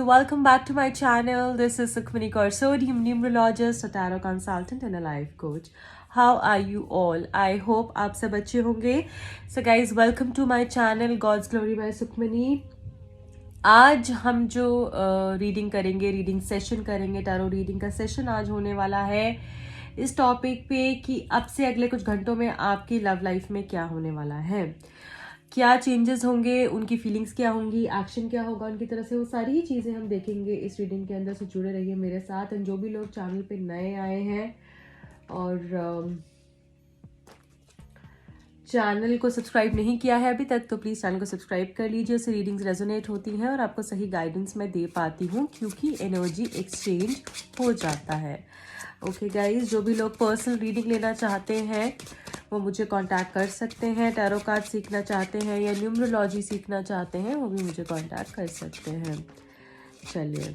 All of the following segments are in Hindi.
welcome back to my channel. This is Sukhmani Karsodi, numerologist, a tarot consultant and a life coach. How are you all? I hope आप सब अच्छे होंगे. So guys, welcome to my channel God's Glory by Sukhmani. आज हम जो रीडिंग करेंगे, रीडिंग सेशन करेंगे, टैरो रीडिंग का सेशन आज होने वाला है इस टॉपिक पे कि अब से अगले कुछ घंटों में आपकी लव लाइफ में क्या होने वाला है, क्या चेंजेस होंगे, उनकी फीलिंग्स क्या होंगी, एक्शन क्या होगा उनकी तरफ से, वो सारी ही चीज़ें हम देखेंगे इस रीडिंग के अंदर. से जुड़े रहिए मेरे साथ. एंड जो भी लोग चैनल पे नए आए हैं और चैनल को सब्सक्राइब नहीं किया है अभी तक, तो प्लीज़ चैनल को सब्सक्राइब कर लीजिए. उससे रीडिंग्स रेजोनेट होती हैं और आपको सही गाइडेंस मैं दे पाती हूँ क्योंकि एनर्जी एक्सचेंज हो जाता है. ओके गाइज, जो भी लोग पर्सनल रीडिंग लेना चाहते हैं वो मुझे कांटेक्ट कर सकते हैं. टैरो कार्ड सीखना चाहते हैं या न्यूमरोलॉजी सीखना चाहते हैं वो भी मुझे कांटेक्ट कर सकते हैं. चलिए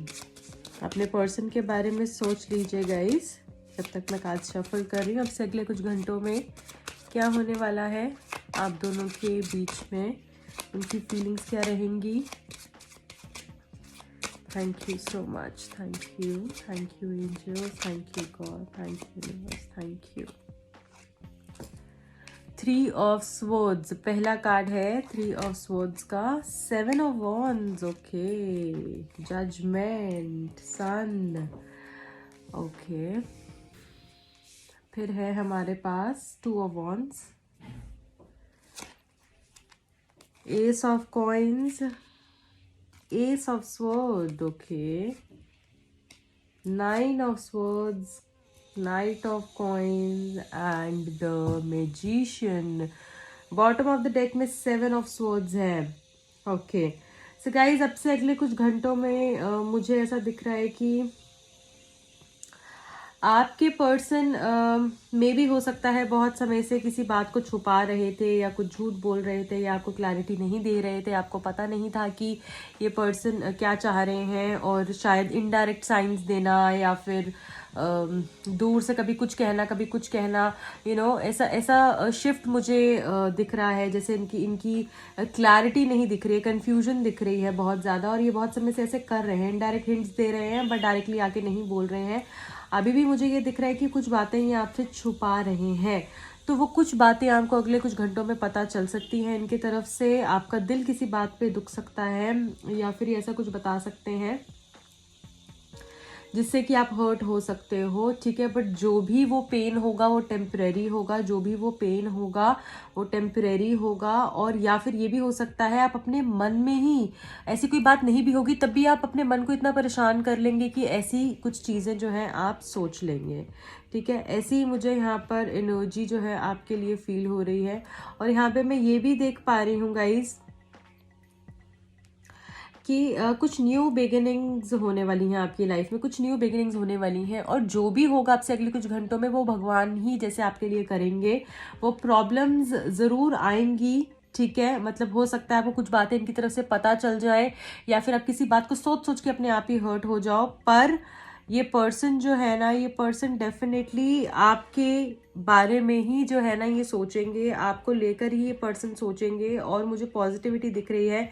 अपने पर्सन के बारे में सोच लीजिए गाइज, जब तक मैं कार्ड शफल कर रही हूँ. अब से अगले कुछ घंटों में क्या होने वाला है आप दोनों के बीच में, उनकी फीलिंग्स क्या रहेंगी. Thank you so much. Thank you angel, thank you God, thank you universe, thank you. 3 of swords पहला कार्ड है. 3 ऑफ स्वॉर्ड्स का 7 of wands. Okay, judgment, sun. Okay, फिर है हमारे पास 2 of wands, ace of coins, ace of sword. Okay, 9 of swords, Knight of Coins and the Magician. Bottom of the deck में 7 ऑफ Swords है. ओके सो गाइज, अब से अगले कुछ घंटों में मुझे ऐसा दिख रहा है कि आपके पर्सन में भी हो सकता है बहुत समय से किसी बात को छुपा रहे थे या कुछ झूठ बोल रहे थे या आपको क्लैरिटी नहीं दे रहे थे. आपको पता नहीं था कि ये पर्सन क्या चाह रहे हैं और शायद इनडायरेक्ट साइंस देना या फिर दूर से कभी कुछ कहना कभी कुछ कहना, ऐसा शिफ्ट मुझे दिख रहा है. जैसे इनकी क्लैरिटी नहीं दिख रही है, कन्फ्यूजन दिख रही है बहुत ज़्यादा. और ये बहुत समय से ऐसे कर रहे हैं, इनडायरेक्ट हिंट्स दे रहे हैं बट डायरेक्टली आके नहीं बोल रहे हैं. अभी भी मुझे ये दिख रहा है कि कुछ बातें ये आपसे छुपा रहे हैं. तो वो कुछ बातें आपको अगले कुछ घंटों में पता चल सकती हैं इनकी तरफ से. आपका दिल किसी बात पे दुख सकता है या फिर ऐसा कुछ बता सकते हैं जिससे कि आप हर्ट हो सकते हो. ठीक है, बट जो भी वो पेन होगा वो टेम्परेरी होगा, जो भी वो पेन होगा वो टेम्परेरी होगा. और या फिर ये भी हो सकता है आप अपने मन में ही, ऐसी कोई बात नहीं भी होगी तब भी आप अपने मन को इतना परेशान कर लेंगे कि ऐसी कुछ चीज़ें जो हैं आप सोच लेंगे. ठीक है, ऐसी ही मुझे यहाँ पर एनर्जी जो है आपके लिए फील हो रही है. और यहाँ पे मैं ये भी देख पा रही हूँ गाइज कि कुछ न्यू बिगिनिंग्स होने वाली हैं आपकी लाइफ में, कुछ न्यू बिगिनिंग्स होने वाली हैं. और जो भी होगा आपसे अगले कुछ घंटों में वो भगवान ही जैसे आपके लिए करेंगे. वो प्रॉब्लम्स ज़रूर आएंगी. ठीक है, मतलब हो सकता है आपको कुछ बातें इनकी तरफ से पता चल जाए या फिर आप किसी बात को सोच सोच के अपने आप ही हर्ट हो जाओ. पर ये पर्सन जो है ना, ये पर्सन डेफिनेटली आपके बारे में ही जो है ना ये सोचेंगे, आपको लेकर ही ये पर्सन सोचेंगे. और मुझे पॉजिटिविटी दिख रही है.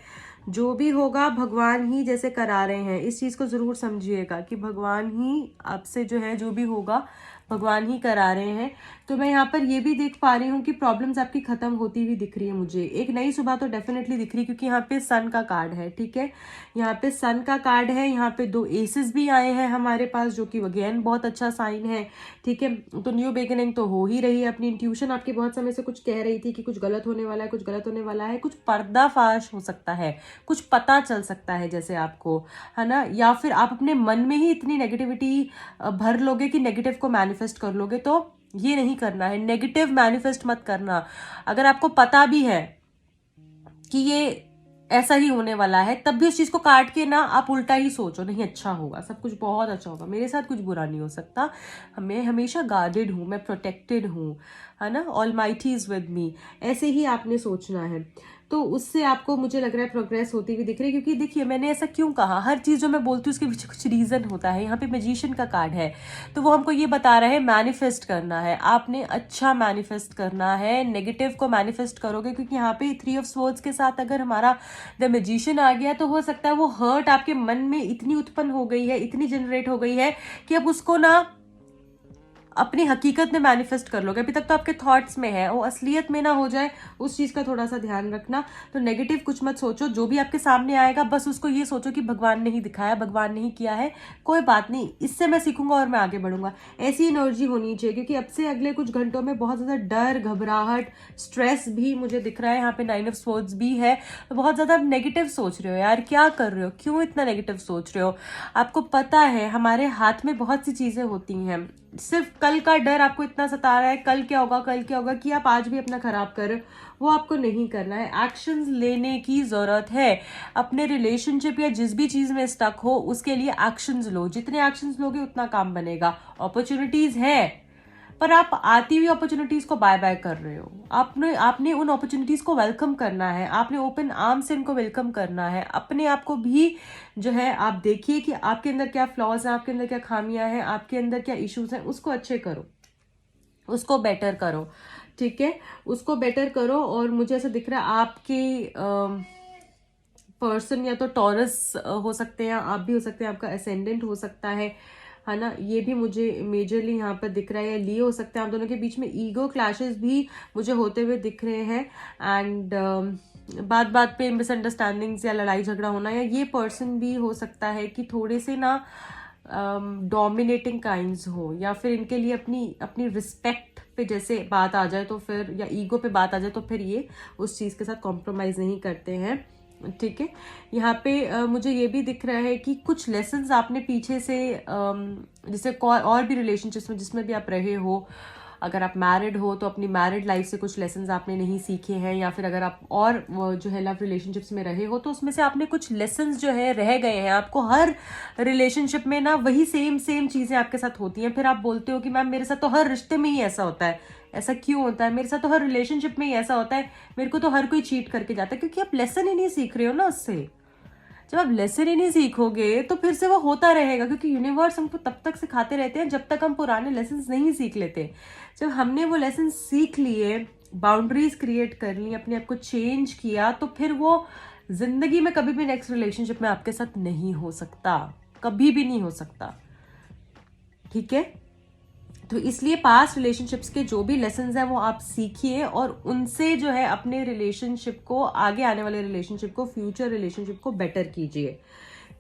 जो भी होगा भगवान ही जैसे करा रहे हैं. इस चीज़ को ज़रूर समझिएगा कि भगवान ही आपसे जो है जो भी होगा भगवान ही करा रहे हैं. तो मैं यहाँ पर ये भी देख पा रही हूँ कि प्रॉब्लम्स आपकी ख़त्म होती हुई दिख रही है मुझे. एक नई सुबह तो डेफिनेटली दिख रही है क्योंकि यहाँ पे सन का कार्ड है. ठीक है, यहाँ पे सन का कार्ड है. यहाँ पे 2 एसेस भी आए हैं हमारे पास जो कि अगेन बहुत अच्छा साइन है. ठीक है, तो न्यू बिगिनिंग तो हो ही रही है. अपनी इंट्यूशन आपकी बहुत समय से कुछ कह रही थी कि कुछ गलत होने वाला है, कुछ गलत होने वाला है, कुछ पर्दाफाश हो सकता है, कुछ पता चल सकता है जैसे आपको, है ना. या फिर आप अपने मन में ही इतनी नेगेटिविटी भर लोगे कि नेगेटिव को मैनिफेस्ट कर लोगे. तो ये नहीं करना है, नेगेटिव मैनिफेस्ट मत करना. अगर आपको पता भी है कि ये ऐसा ही होने वाला है तब भी उस चीज़ को काट के ना आप उल्टा ही सोचो, नहीं अच्छा होगा, सब कुछ बहुत अच्छा होगा, मेरे साथ कुछ बुरा नहीं हो सकता, मैं हमेशा गार्डेड हूँ, मैं प्रोटेक्टेड हूँ, है ना, ऑलमाइटी इज विद मी. ऐसे ही आपने सोचना है. तो उससे आपको मुझे लग रहा है प्रोग्रेस होती हुई दिख रही है। क्योंकि देखिए मैंने ऐसा क्यों कहा, हर चीज़ जो मैं बोलती हूँ उसके पीछे कुछ रीज़न होता है। यहाँ पे मैजिशियन का कार्ड है, तो वो हमको ये बता रहा है मैनिफेस्ट करना है, आपने अच्छा मैनिफेस्ट करना है, नेगेटिव को मैनिफेस्ट करोगे। क्योंकि यहाँ पे 3 ऑफ स्वॉर्ड्स के साथ अगर हमारा द मैजिशियन आ गया तो हो सकता है वो हर्ट आपके मन में इतनी उत्पन्न हो गई है, इतनी जनरेट हो गई है कि अब उसको ना अपनी हकीकत में मैनिफेस्ट कर लोगे। अभी तक तो आपके थॉट्स में है, वो असलियत में ना हो जाए, उस चीज़ का थोड़ा सा ध्यान रखना। तो नेगेटिव कुछ मत सोचो, जो भी आपके सामने आएगा बस उसको ये सोचो कि भगवान ने ही दिखाया, भगवान ने ही किया है, कोई बात नहीं, इससे मैं सीखूंगा और मैं आगे बढ़ूंगा। ऐसी एनर्जी होनी चाहिए। क्योंकि अब से अगले कुछ घंटों में बहुत ज़्यादा डर, घबराहट, स्ट्रेस भी मुझे दिख रहा है। यहाँ पे 9 ऑफ स्वॉर्ड्स भी है, तो बहुत ज़्यादा नेगेटिव सोच रहे हो यार, क्या कर रहे हो, क्यों इतना नेगेटिव सोच रहे हो। आपको पता है हमारे हाथ में बहुत सी चीज़ें होती हैं, सिर्फ कल का डर आपको इतना सता रहा है, कल क्या होगा, कल क्या होगा, कि आप आज भी अपना खराब कर रहे हो। वो आपको नहीं करना है, एक्शंस लेने की जरूरत है। अपने रिलेशनशिप या जिस भी चीज में स्टक हो उसके लिए एक्शंस लो, जितने एक्शंस लोगे उतना काम बनेगा। अपॉर्चुनिटीज है, पर आप आती हुई अपॉर्चुनिटीज को बाय बाय कर रहे हो। आपने उन अपॉर्चुनिटीज को वेलकम करना है, आपने ओपन आर्म से इनको वेलकम करना है। अपने आप को भी जो है आप देखिए कि आपके अंदर क्या फ्लॉज हैं, आपके अंदर क्या खामियां हैं, आपके अंदर क्या इश्यूज हैं, उसको अच्छे करो, उसको बेटर करो, ठीक है, उसको बेटर करो। और मुझे ऐसा दिख रहा है आपके पर्सन या तो टॉरस हो सकते हैं, आप भी हो सकते हैं, आपका असेंडेंट हो सकता है ना, ये भी मुझे मेजरली यहाँ पर दिख रहा है। या लिए हो सकते हैं, आप दोनों के बीच में ईगो क्लैशेस भी मुझे होते हुए दिख रहे हैं। एंड बात बात पे मिसअंडरस्टैंडिंग्स या लड़ाई झगड़ा होना, या ये पर्सन भी हो सकता है कि थोड़े से ना डोमिनेटिंग काइंड्स हो, या फिर इनके लिए अपनी अपनी रिस्पेक्ट पे जैसे बात आ जाए तो फिर, या ईगो पे बात आ जाए तो फिर ये उस चीज़ के साथ कॉम्प्रोमाइज़ नहीं करते हैं, ठीक है। यहाँ पे मुझे ये भी दिख रहा है कि कुछ लेसन्स आपने पीछे से जैसे और भी रिलेशनशिप्स में जिसमें भी आप रहे हो, अगर आप मैरिड हो तो अपनी मैरिड लाइफ से कुछ लेसन्स आपने नहीं सीखे हैं, या फिर अगर आप और जो है लव रिलेशनशिप्स में रहे हो तो उसमें से आपने कुछ लेसन्स जो है रह गए हैं। आपको हर रिलेशनशिप में ना वही सेम सेम चीज़ें आपके साथ होती हैं, फिर आप बोलते हो कि मैम मेरे साथ तो हर रिश्ते में ही ऐसा होता है। ऐसा क्यों होता है, मेरे साथ तो हर रिलेशनशिप में ही ऐसा होता है, मेरे को तो हर कोई चीट करके जाता है। क्योंकि आप लेसन ही नहीं सीख रहे हो ना उससे। जब आप लेसन ही नहीं सीखोगे तो फिर से वो होता रहेगा। क्योंकि यूनिवर्स हमको तब तक सिखाते रहते हैं जब तक हम पुराने लेसन नहीं सीख लेते। जब हमने वो लेसन सीख लिए, बाउंड्रीज क्रिएट कर ली, अपने आप को चेंज किया, तो फिर वो जिंदगी में कभी भी नेक्स्ट रिलेशनशिप में आपके साथ नहीं हो सकता, कभी भी नहीं हो सकता, ठीक है। तो इसलिए पास्ट रिलेशनशिप्स के जो भी लेसन्स हैं वो आप सीखिए, और उनसे जो है अपने रिलेशनशिप को, आगे आने वाले रिलेशनशिप को, फ्यूचर रिलेशनशिप को बेटर कीजिए,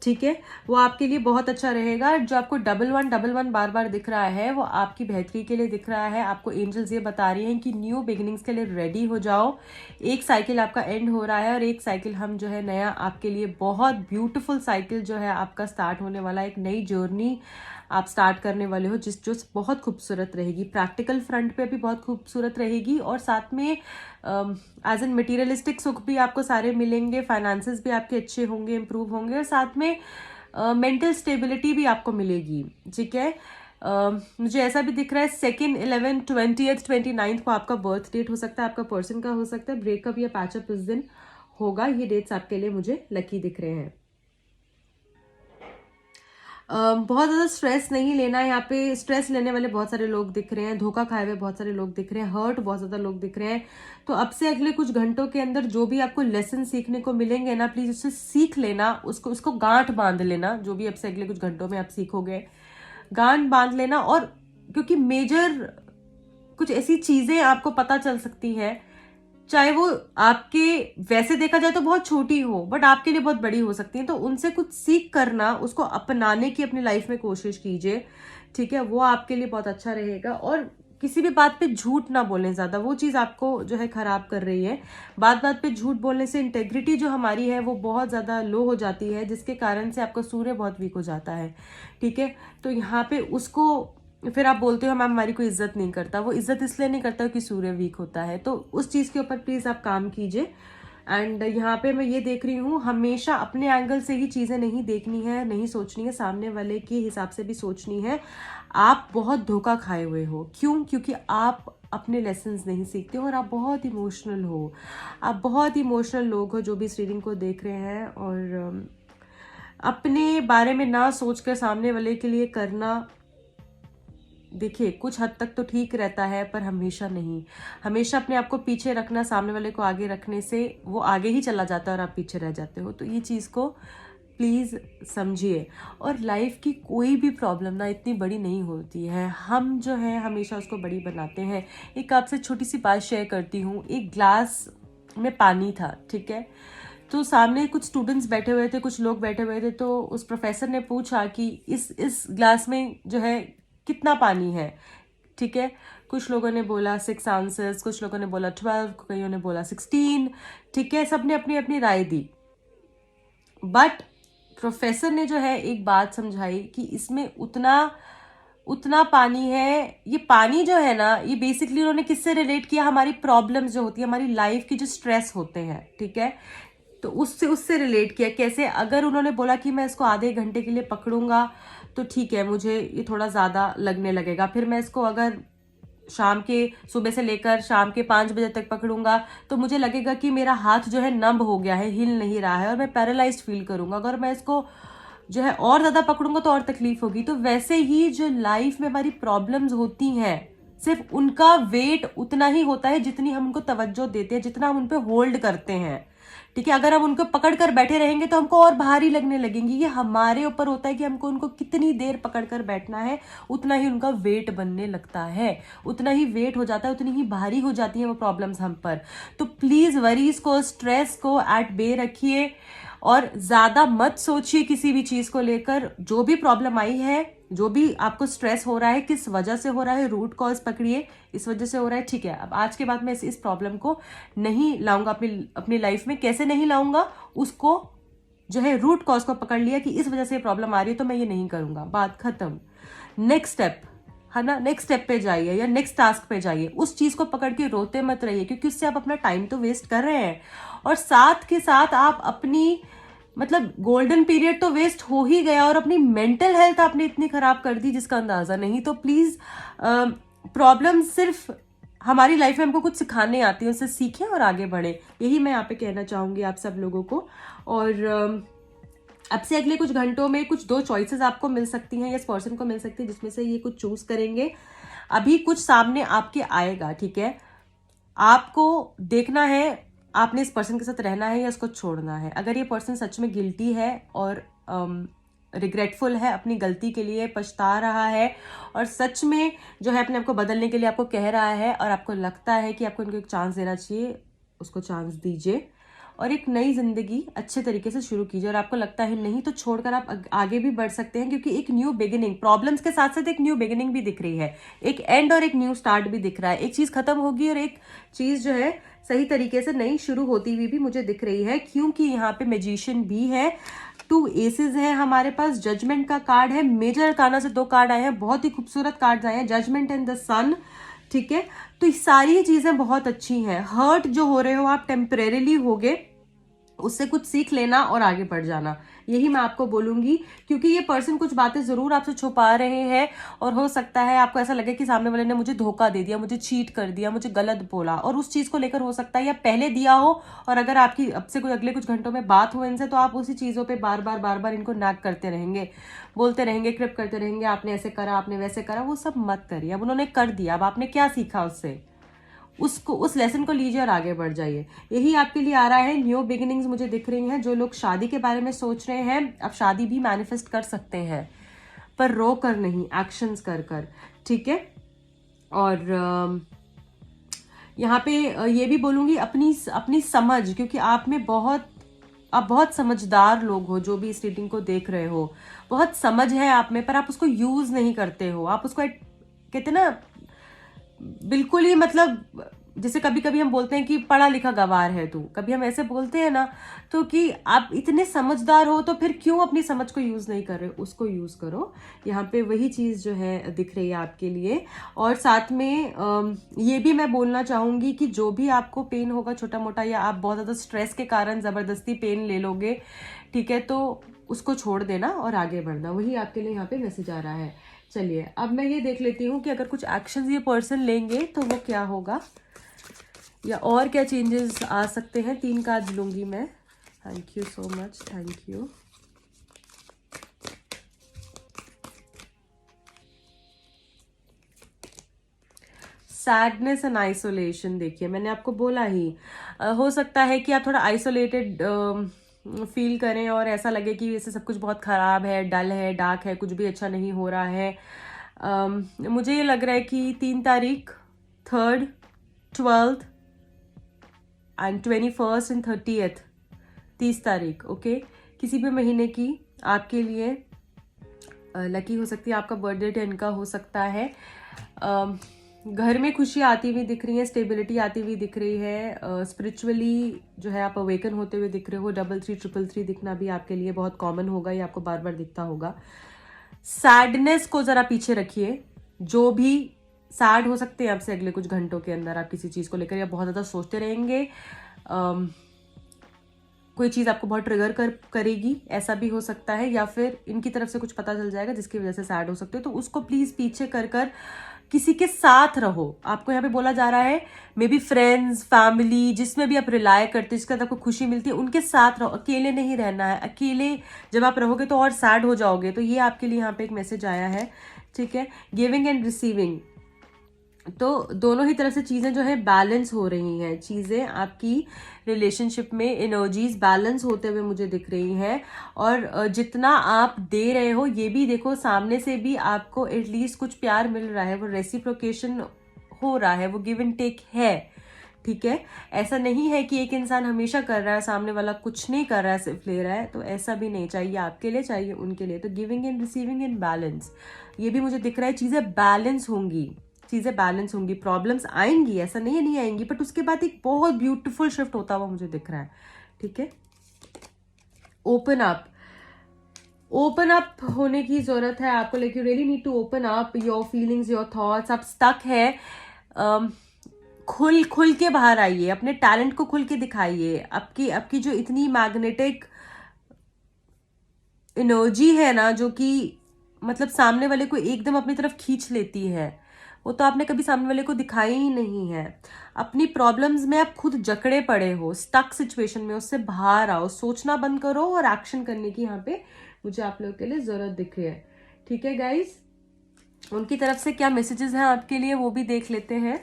ठीक है। वो आपके लिए बहुत अच्छा रहेगा। जो आपको 1111 बार बार दिख रहा है वो आपकी बेहतरी के लिए दिख रहा है। आपको एंजल्स ये बता रही हैं कि न्यू बिगिनिंग्स के लिए रेडी हो जाओ। एक साइकिल आपका एंड हो रहा है और एक साइकिल हम जो है नया, आपके लिए बहुत ब्यूटीफुल साइकिल जो है आपका स्टार्ट होने वाला है। एक नई जर्नी आप स्टार्ट करने वाले हो जो बहुत खूबसूरत रहेगी। प्रैक्टिकल फ्रंट पे भी बहुत खूबसूरत रहेगी, और साथ में एज एन मटीरियलिस्टिक सुख भी आपको सारे मिलेंगे, फाइनेंसेस भी आपके अच्छे होंगे, इंप्रूव होंगे, और साथ में मेंटल स्टेबिलिटी भी आपको मिलेगी, ठीक है। मुझे ऐसा भी दिख रहा है 2nd, 11th, 20th, 29th को आपका बर्थ डेट हो सकता है, आपका पर्सन का हो सकता है। ब्रेकअप या पैचअप इस दिन होगा। ये डेट्स आपके लिए मुझे लकी दिख रहे हैं। बहुत ज़्यादा स्ट्रेस नहीं लेना है। यहाँ पे स्ट्रेस लेने वाले बहुत सारे लोग दिख रहे हैं, धोखा खाए हुए बहुत सारे लोग दिख रहे हैं, हर्ट बहुत ज़्यादा लोग दिख रहे हैं। तो अब से अगले कुछ घंटों के अंदर जो भी आपको लेसन सीखने को मिलेंगे ना, प्लीज़ उससे सीख लेना, उसको गांठ बांध लेना। जो भी अब से अगले कुछ घंटों में आप सीखोगे, गांठ बांध लेना। और क्योंकि मेजर कुछ ऐसी चीज़ें आपको पता चल सकती हैं, चाहे वो आपके वैसे देखा जाए तो बहुत छोटी हो, बट आपके लिए बहुत बड़ी हो सकती है। तो उनसे कुछ सीख करना, उसको अपनाने की अपनी लाइफ में कोशिश कीजिए, ठीक है। वो आपके लिए बहुत अच्छा रहेगा। और किसी भी बात पे झूठ ना बोलें ज़्यादा, वो चीज़ आपको जो है खराब कर रही है। बात बात पे झूठ बोलने से इंटेग्रिटी जो हमारी है वो बहुत ज़्यादा लो हो जाती है, जिसके कारण से आपका सूर्य बहुत वीक हो जाता है, ठीक है। तो यहाँ पे उसको फिर आप बोलते हो मैम हमारी कोई इज्जत नहीं करता। वो इज्जत इसलिए नहीं करता कि सूर्य वीक होता है। तो उस चीज़ के ऊपर प्लीज़ आप काम कीजिए, एंड यहाँ पे मैं ये देख रही हूँ, हमेशा अपने एंगल से ही चीज़ें नहीं देखनी है, नहीं सोचनी है, सामने वाले के हिसाब से भी सोचनी है। आप बहुत धोखा खाए हुए हो। क्यों? क्योंकि आप अपने लेसन्स नहीं सीखते हो और आप बहुत इमोशनल हो। आप बहुत इमोशनल लोग हो जो भी इस रीडिंग को देख रहे हैं। और अपने बारे में ना सोचकर सामने वाले के लिए करना, देखिए कुछ हद तक तो ठीक रहता है, पर हमेशा नहीं। हमेशा अपने आप को पीछे रखना, सामने वाले को आगे रखने से वो आगे ही चला जाता है और आप पीछे रह जाते हो। तो ये चीज़ को प्लीज़ समझिए। और लाइफ की कोई भी प्रॉब्लम ना इतनी बड़ी नहीं होती है, हम जो है हमेशा उसको बड़ी बनाते हैं। एक आपसे छोटी सी बात शेयर करती हूँ। एक ग्लास में पानी था, ठीक है। तो सामने कुछ स्टूडेंट्स बैठे हुए थे, कुछ लोग बैठे हुए थे। तो उस प्रोफेसर ने पूछा कि इस ग्लास में जो है कितना पानी है, ठीक है। कुछ लोगों ने बोला 6 आंसर्स, कुछ लोगों ने बोला 12, कईयों ने बोला 16, ठीक है। सबने अपनी अपनी राय दी। बट प्रोफेसर ने जो है एक बात समझाई कि इसमें उतना पानी है। ये पानी जो है ना, ये बेसिकली उन्होंने किससे रिलेट किया, हमारी प्रॉब्लम्स जो होती है, हमारी लाइफ की जो स्ट्रेस होते हैं, ठीक है। तो उससे रिलेट किया। कैसे? अगर उन्होंने बोला कि मैं इसको आधे घंटे के लिए पकड़ूंगा तो ठीक है, मुझे ये थोड़ा ज़्यादा लगने लगेगा। फिर मैं इसको अगर सुबह से लेकर शाम के 5 बजे तक पकड़ूंगा तो मुझे लगेगा कि मेरा हाथ जो है नंब हो गया है, हिल नहीं रहा है और मैं पैरालाइज्ड फील करूंगा। अगर मैं इसको जो है और ज़्यादा पकड़ूंगा तो और तकलीफ होगी। तो वैसे ही जो लाइफ में हमारी प्रॉब्लम्स होती हैं, सिर्फ उनका वेट उतना ही होता है जितनी हम उनको तवज्जो देते हैं, जितना हम उन पे होल्ड करते हैं, ठीक है। अगर हम उनको पकड़ कर बैठे रहेंगे तो हमको और भारी लगने लगेंगी। ये हमारे ऊपर होता है कि हमको उनको कितनी देर पकड़ कर बैठना है, उतना ही उनका वेट बनने लगता है, उतना ही वेट हो जाता है, उतनी ही भारी हो जाती है वो प्रॉब्लम्स हम पर। तो प्लीज वरीज को, स्ट्रेस को एट बे रखिए और ज्यादा मत सोचिए किसी भी चीज को लेकर। जो भी प्रॉब्लम आई है, जो भी आपको स्ट्रेस हो रहा है, किस वजह से हो रहा है, रूट कॉज पकड़िए। इस वजह से हो रहा है, ठीक है। अब आज के बाद मैं इस प्रॉब्लम को नहीं लाऊंगा अपनी लाइफ में। कैसे नहीं लाऊंगा? उसको जो है रूट कॉज को पकड़ लिया कि इस वजह से प्रॉब्लम आ रही है तो मैं ये नहीं करूंगा, बात खत्म। नेक्स्ट स्टेप है ना, नेक्स्ट स्टेप पे जाइए या नेक्स्ट टास्क पे जाइए। उस चीज को पकड़ के रोते मत रहिए, क्योंकि उससे आप अपना टाइम तो वेस्ट कर रहे हैं और साथ के साथ आप अपनी मतलब गोल्डन पीरियड तो वेस्ट हो ही गया और अपनी मेंटल हेल्थ आपने इतनी खराब कर दी जिसका अंदाजा नहीं। तो प्लीज प्रॉब्लम सिर्फ हमारी लाइफ में हमको कुछ सिखाने आती है, उससे सीखें और आगे बढ़े। यही मैं यहाँ पे कहना चाहूंगी आप सब लोगों को। और अब से अगले कुछ घंटों में कुछ 2 चॉइसेस आपको मिल सकती हैं या इस पर्सन को मिल सकती है, जिसमें से ये कुछ चूज करेंगे। अभी कुछ सामने आपके आएगा, ठीक है। आपको देखना है आपने इस पर्सन के साथ रहना है या इसको छोड़ना है। अगर ये पर्सन सच में गिल्टी है और रिग्रेटफुल है, अपनी गलती के लिए पछता रहा है और सच में जो है अपने आप को बदलने के लिए आपको कह रहा है और आपको लगता है कि आपको इनको एक चांस देना चाहिए, उसको चांस दीजिए और एक नई जिंदगी अच्छे तरीके से शुरू कीजिए। और आपको लगता है नहीं तो छोड़कर आप आगे भी बढ़ सकते हैं, क्योंकि एक न्यू बिगिनिंग, प्रॉब्लम्स के साथ साथ एक न्यू बिगिनिंग भी दिख रही है, एक एंड और एक न्यू स्टार्ट भी दिख रहा है। एक चीज खत्म होगी और एक चीज जो है सही तरीके से नई शुरू होती हुई भी मुझे दिख रही है, क्योंकि यहाँ पे मैजिशियन भी है, 2 एसेस है हमारे पास, जजमेंट का कार्ड है, मेजर अरकाना से 2 कार्ड आए हैं, बहुत ही खूबसूरत कार्ड आए हैं, जजमेंट एंड द सन, ठीक है। तो ये सारी चीजें बहुत अच्छी हैं। हर्ट जो हो रहे हो आप टेम्परेरीली होगे, उससे कुछ सीख लेना और आगे बढ़ जाना, यही मैं आपको बोलूंगी। क्योंकि ये पर्सन कुछ बातें जरूर आपसे छुपा रहे हैं और हो सकता है आपको ऐसा लगे कि सामने वाले ने मुझे धोखा दे दिया, मुझे चीट कर दिया, मुझे गलत बोला, और उस चीज को लेकर हो सकता है या पहले दिया हो और अगर आपकी अब से कुछ अगले कुछ घंटों में बात हो इनसे तो आप उसी चीजों पर बार बार इनको नैग करते रहेंगे, बोलते रहेंगे, क्रिप करते रहेंगे, आपने ऐसे करा, आपने वैसे करा। वो सब मत करिए। अब उन्होंने कर दिया, अब आपने क्या सीखा उससे, उसको उस लेसन को लीजिए और आगे बढ़ जाइए। यही आपके लिए आ रहा है। न्यू बिगिनिंग्स मुझे दिख रही हैं। जो लोग शादी के बारे में सोच रहे हैं, अब शादी भी मैनिफेस्ट कर सकते हैं, पर रो कर नहीं, एक्शंस कर, ठीक है। और यहाँ पे ये भी बोलूंगी अपनी समझ, क्योंकि आप बहुत समझदार लोग हो जो भी इस रीडिंग को देख रहे हो, बहुत समझ है आप में, पर आप उसको यूज नहीं करते हो। आप उसको कहते ना बिल्कुल ही मतलब जैसे कभी कभी हम बोलते हैं कि पढ़ा लिखा गवार है तू, कभी हम ऐसे बोलते हैं ना, तो कि आप इतने समझदार हो तो फिर क्यों अपनी समझ को यूज नहीं कर रहे, उसको यूज करो। यहाँ पे वही चीज जो है दिख रही है आपके लिए। और साथ में ये भी मैं बोलना चाहूंगी कि जो भी आपको पेन होगा छोटा मोटा, या आप बहुत ज्यादा स्ट्रेस के कारण जबरदस्ती पेन ले लोगे, ठीक है, तो उसको छोड़ देना और आगे बढ़ना, वही आपके लिए यहाँ पे मैसेज आ रहा है। चलिए अब मैं ये देख लेती हूँ कि अगर कुछ एक्शंस ये पर्सन लेंगे तो वो क्या होगा, या और क्या चेंजेस आ सकते हैं। 3 कार्ड लूंगी मैं। Thank you so much, thank you. Sadness and isolation, देखिए मैंने आपको बोला ही, हो सकता है कि आप थोड़ा आइसोलेटेड फील करें और ऐसा लगे कि जैसे सब कुछ बहुत खराब है, डल है, डार्क है, कुछ भी अच्छा नहीं हो रहा है। मुझे ये लग रहा है कि 3 तारीख, 3rd, 12th and 21st and 30th, 30 तारीख, ओके, किसी भी महीने की आपके लिए लकी हो सकती है। आपका बर्थडे 10 का हो सकता है। घर में खुशी आती हुई दिख रही है, स्टेबिलिटी आती हुई दिख रही है, स्पिरिचुअली जो है आप अवेकन होते हुए दिख रहे हो। 3333 दिखना भी आपके लिए बहुत कॉमन होगा, ये आपको बार बार दिखता होगा। सैडनेस को जरा पीछे रखिए, जो भी सैड हो सकते हैं आपसे अगले कुछ घंटों के अंदर, आप किसी चीज को लेकर या बहुत ज्यादा सोचते रहेंगे, कोई चीज आपको बहुत ट्रिगर करेगी, ऐसा भी हो सकता है, या फिर इनकी तरफ से कुछ पता चल जाएगा जिसकी वजह से सैड हो सकते हो, तो उसको प्लीज पीछे कर किसी के साथ रहो। आपको यहाँ पे बोला जा रहा है मे बी फ्रेंड्स, फैमिली, जिसमें भी आप रिलाय करते, जिसके साथ आपको खुशी मिलती है, उनके साथ रहो। अकेले नहीं रहना है, अकेले जब आप रहोगे तो और सैड हो जाओगे। तो ये आपके लिए यहाँ पे एक मैसेज आया है, ठीक है। गिविंग एंड रिसीविंग, तो दोनों ही तरफ से चीजें जो है बैलेंस हो रही हैं, चीजें आपकी रिलेशनशिप में एनर्जीज बैलेंस होते हुए मुझे दिख रही हैं। और जितना आप दे रहे हो, ये भी देखो सामने से भी आपको एटलीस्ट कुछ प्यार मिल रहा है, वो रेसिप्रोकेशन हो रहा है, वो गिव एंड टेक है, ठीक है। ऐसा नहीं है कि एक इंसान हमेशा कर रहा है, सामने वाला कुछ नहीं कर रहा है, सिर्फ ले रहा है, तो ऐसा भी नहीं। चाहिए आपके लिए, चाहिए उनके लिए, तो giving and receiving in balance, ये भी मुझे दिख रहा है। चीजें बैलेंस होंगी, चीजें बैलेंस होंगी, प्रॉब्लम्स आएंगी, ऐसा नहीं है नहीं आएंगी, बट उसके बाद एक बहुत ब्यूटीफुल शिफ्ट होता हुआ मुझे दिख रहा है, ठीक है। ओपन अप, ओपन अप होने की जरूरत है आपको, like you really need to open up your feelings, your thoughts. आप स्टक है, खुल के बाहर आइए, अपने टैलेंट को खुल के दिखाइए। आपकी जो इतनी मैग्नेटिक एनर्जी है ना, जो कि मतलब सामने वाले को एकदम अपनी तरफ खींच लेती है, वो तो आपने कभी सामने वाले को दिखाई ही नहीं है। अपनी प्रॉब्लम्स में आप खुद जकड़े पड़े हो, स्टक सिचुएशन में, उससे बाहर आओ, सोचना बंद करो और एक्शन करने की यहाँ पे मुझे आप लोगों के लिए जरूरत दिख रही है, ठीक है गाइस। उनकी तरफ से क्या मैसेजेस हैं आपके लिए वो भी देख लेते हैं।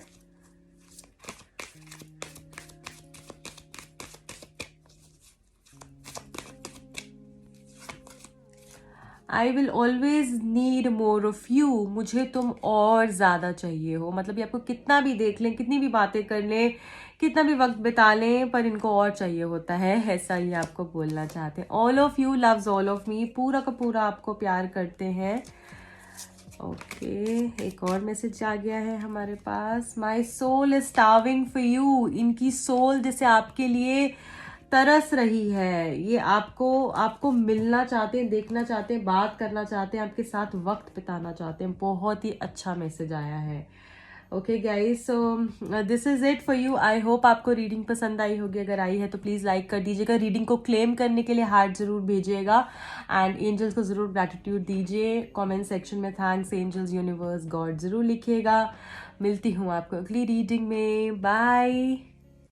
I will always need more of you, मुझे तुम और ज्यादा चाहिए हो। मतलब ये आपको कितना भी देख लें, कितनी भी बातें कर लें, कितना भी वक्त बिता लें, पर इनको और चाहिए होता है, ऐसा ही आपको बोलना चाहते हैं। All of you loves all of me, पूरा का पूरा आपको प्यार करते हैं। ओके, एक और मैसेज आ गया है हमारे पास। My soul is starving for you, इनकी सोल जैसे आपके लिए तरस रही है, ये आपको मिलना चाहते हैं, देखना चाहते हैं, बात करना चाहते हैं, आपके साथ वक्त बिताना चाहते हैं। बहुत ही अच्छा मैसेज आया है। Okay guys, so this is it for you. I hope आपको रीडिंग पसंद आई होगी, अगर आई है तो प्लीज लाइक कर दीजिएगा। रीडिंग को क्लेम करने के लिए हार्ट जरूर भेजिएगा एंड एंजल्स को जरूर ग्रैटिट्यूड दीजिए। कमेंट सेक्शन में थैंक्स एंजल्स, यूनिवर्स, गॉड जरूर लिखिएगा। मिलती हूँ आपको अगली रीडिंग में, बाय।